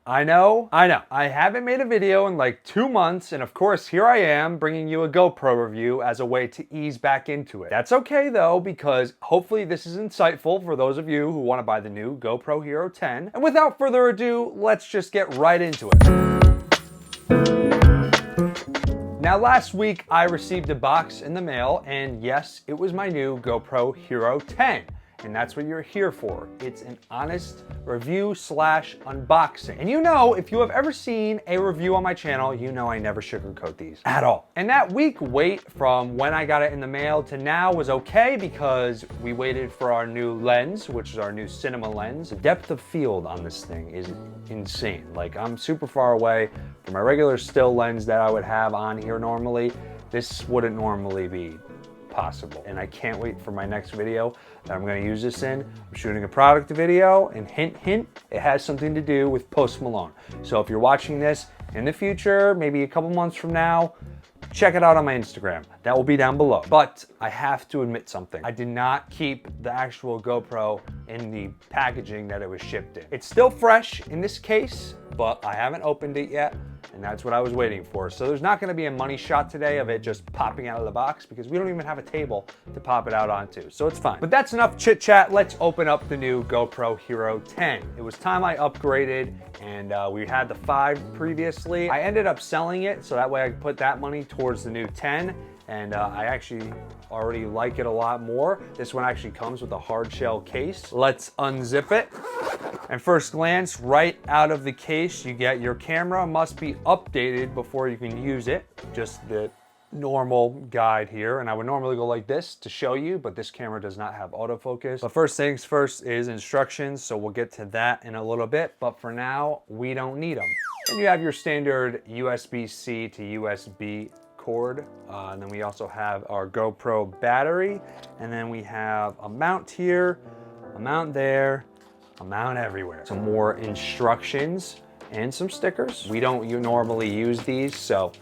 I know. I haven't made a video in like 2 months, and of course, here I am bringing you a GoPro review as a way to ease back into it. That's okay though, because hopefully this is insightful for those of you who want to buy the new GoPro Hero 10. And without further ado, let's just get right into it. Now last week I received a box in the mail, and yes, it was my new GoPro Hero 10. And that's what you're here for. It's an honest review slash unboxing. And you know, if you have ever seen a review on my channel, you know I never sugarcoat these at all. And that week wait from when I got it in the mail to now was okay because we waited for our new lens, which is our new cinema lens. The depth of field on this thing is insane. Like, I'm super far away from my regular still lens that I would have on here normally. This wouldn't normally be possible. And I can't wait for my next video that I'm going to use this in. I'm shooting a product video, and hint, hint, it has something to do with Post Malone. So if you're watching this in the future, maybe a couple months from now, check it out on my Instagram. That will be down below. But I have to admit something. I did not keep the actual GoPro in the packaging that it was shipped in. It's still fresh in this case, but I haven't opened it yet, and that's what I was waiting for. So there's not gonna be a money shot today of it just popping out of the box because we don't even have a table to pop it out onto, so it's fine. But that's enough chit chat. Let's open up the new GoPro Hero 10. It was time I upgraded, and we had the 5 previously. I ended up selling it so that way I could put that money towards the new 10. And I actually already like it a lot more. This one actually comes with a hard shell case. Let's unzip it. And first glance, right out of the case, you get your camera must be updated before you can use it. Just the normal guide here. And I would normally go like this to show you, but this camera does not have autofocus. But first things first is instructions. So we'll get to that in a little bit. But for now, we don't need them. And you have your standard USB-C to USB cord, and then we also have our GoPro battery, and then we have a mount here, a mount there, a mount everywhere. Some more instructions and some stickers. We don't normally use these, so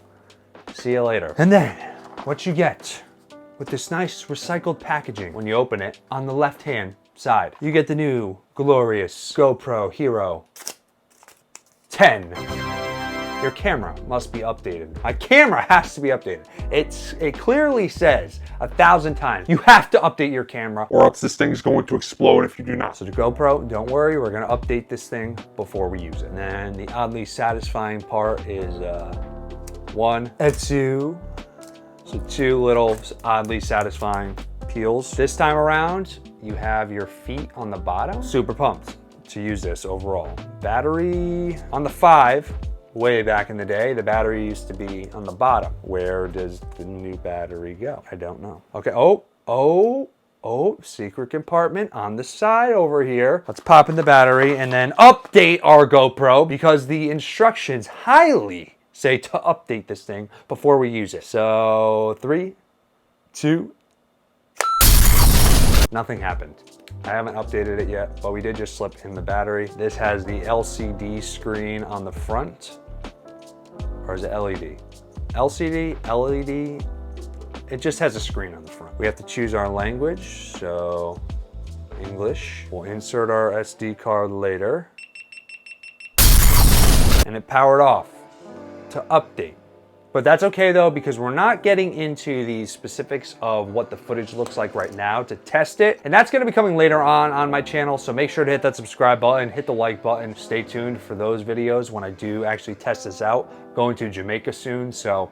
see you later. And then what you get with this nice recycled packaging, when you open it, on the left hand side, you get the new glorious GoPro Hero 10. Your camera must be updated. My camera has to be updated. It clearly says 1,000 times, you have to update your camera or else this thing is going to explode if you do not. So the GoPro, don't worry, we're gonna update this thing before we use it. And then the oddly satisfying part is 1 and 2. So 2 little oddly satisfying peels. This time around, you have your feet on the bottom. Super pumped to use this overall. Battery on the 5, way back in the day, the battery used to be on the bottom. Where does the new battery go? I don't know. Okay, oh, secret compartment on the side over here. Let's pop in the battery and then update our GoPro because the instructions highly say to update this thing before we use it. So 3, 2, nothing happened. I haven't updated it yet, but we did just slip in the battery. This has the LCD screen on the front, or is it LED? LCD, LED, it just has a screen on the front. We have to choose our language, so English. We'll insert our SD card later. And it powered off to update. But that's okay though, because we're not getting into the specifics of what the footage looks like right now to test it. And that's gonna be coming later on my channel. So make sure to hit that subscribe button, hit the like button, stay tuned for those videos when I do actually test this out. Going to Jamaica soon, so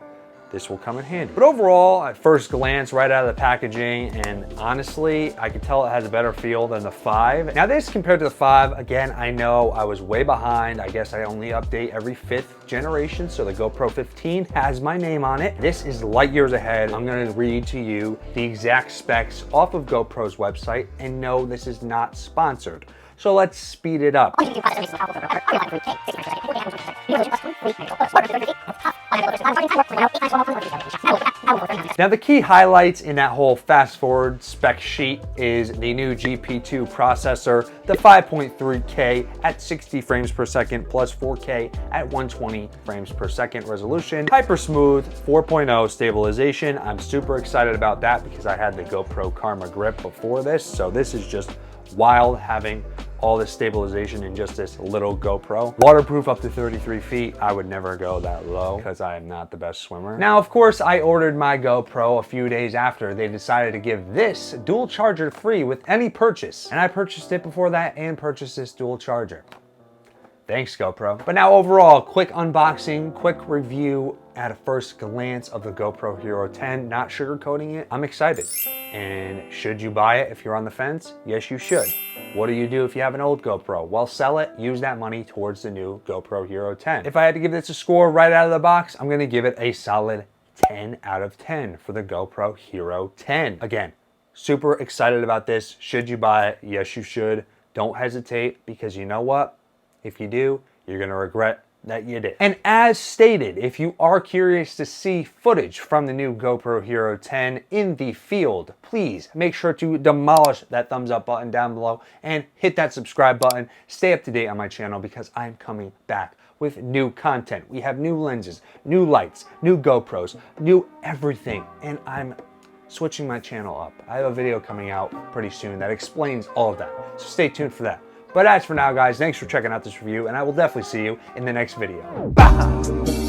this will come in handy. But overall, at first glance, right out of the packaging, and honestly, I can tell it has a better feel than the 5. Now this compared to the 5, again, I know I was way behind. I guess I only update every 5th generation, so the GoPro 15 has my name on it. This is light years ahead. I'm gonna read to you the exact specs off of GoPro's website, and no, this is not sponsored. So let's speed it up. Now the key highlights in that whole fast forward spec sheet is the new GP2 processor, the 5.3K at 60 frames per second plus 4K at 120 frames per second resolution, HyperSmooth 4.0 stabilization. I'm super excited about that because I had the GoPro Karma grip before this, so this is just wild having all this stabilization in just this little GoPro. Waterproof up to 33 feet. I would never go that low because I am not the best swimmer. Now, of course, I ordered my GoPro a few days after they decided to give this dual charger free with any purchase. And I purchased it before that and purchased this dual charger. Thanks, GoPro. But now overall, quick unboxing, quick review at a first glance of the GoPro Hero 10, not sugarcoating it. I'm excited. And should you buy it if you're on the fence? Yes, you should. What do you do if you have an old GoPro? Well, sell it, use that money towards the new GoPro Hero 10. If I had to give this a score right out of the box, I'm gonna give it a solid 10 out of 10 for the GoPro Hero 10. Again, super excited about this. Should you buy it? Yes, you should. Don't hesitate, because you know what? If you do, you're gonna regret that you did. And as stated, if you are curious to see footage from the new GoPro Hero 10 in the field, please make sure to demolish that thumbs up button down below and hit that subscribe button. Stay up to date on my channel because I'm coming back with new content. We have new lenses, new lights, new GoPros, new everything, and I'm switching my channel up. I have a video coming out pretty soon that explains all of that, so stay tuned for that. But as for now, guys, thanks for checking out this review, and I will definitely see you in the next video. Bye!